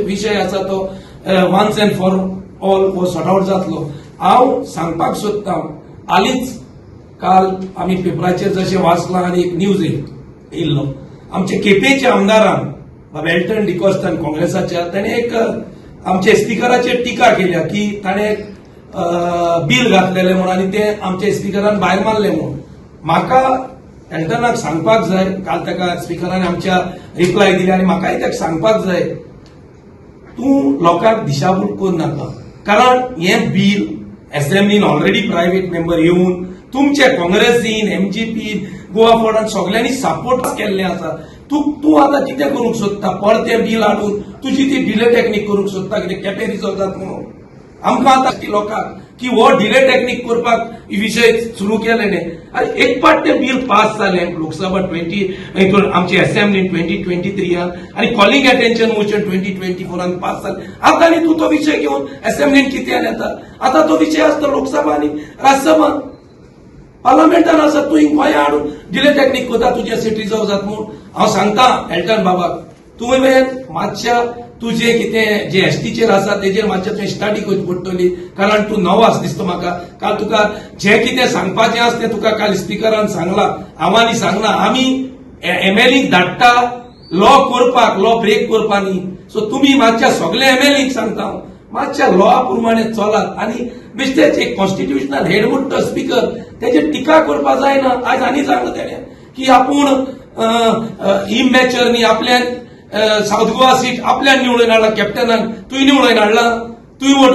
विषय आसा तो वन्स अँड फॉर ऑल हो सॉर्ट आउट जातलो. हांव सांगपाक सोदतां, हालींच काल आमी पेपराचेर जशें वाचलां आनी एक न्यूज येयल्लो, आमचे केपेचे आमदारान वेल्टन डिकॉस्टन काँग्रेसाच्या ताणें एक आमच्या स्पिकराचेर टिका केल्या की ताणें एक बिल घातलेलें म्हणून आनी तें आमच्या स्पिकरान भायर मारलें म्हणून. म्हाका एल्टनाक सांगपाक जाय, काल ताका स्पिकरान आमच्या रिप्लाय दिली आनी म्हाकाय ताका सांगपाक जाय, तूं लोकांक दिशाभूल करूं नाका. कारण हें बिल असेंब्लीन ऑलरेडी प्रायव्हेट मेंबर येवन तुमचे काँग्रेसीन, एमजीपीन, गोवा फॉर्डान सगळ्यांनी सपोर्ट केल्लें आसा. तूं आतां कितें करूंक सोदता? परतें बिल हाडून तुजी ती डिले टॅक्नीक करूंक सोदता कितें केपें रिजॉल्व जाता म्हणून? आमकां आतां लोकांक की हो डिले टॅक्नीक करपाक विशय सुरू केले न्ही. आनी एक पाट तें बिल पास जालें लोकसभा आमची असेंब्लीन 2023 आनी कॉलिंग अटेन्शन मोशन 2024 पास जालें. आतां न्ही तूं तो विशय घेवन असेंब्लीन कित्यान येता? आतां तो विशय आसता लोकसभा आनी राज्यसभा पार्लमेंटान आसा. तूं गोंया हाडून डिले टॅक्नीक करता तुजें सीट रिजर्व जाता म्हणून. हांव सांगतां एल्टन बाबाक, तुवें मातशा तुजें कितें जे एसटीचेर आसा तेजेर मातशें तुवें स्टडी करची पडटली. कारण तूं नवो आसा दिसता म्हाका. काल तुका जें कितें सांगपाचें आसा तें तुका काल स्पिकरान सांगलां, आव्हानी सांगना. आमी एमएलएक धाडटा लॉ करपाक, लॉ ब्रेक करपाक न्ही. सो तुमी मातशा सगळे एमएलएक सांगता मातशा लॉ प्रमाणे चलात. आनी बेश्टेच एक कॉन्स्टिट्युशनल हेड म्हणटा स्पीकर तेजेर टिका करपाक जायना. आज आनी सांगलां तेणें की आपूण इमॅच्युअर न्ही, आपल्यान साऊथ गोवा सीट आपल्यान निवडून हाडला कॅप्टनान. तुवें निवडून हाडला, तुवें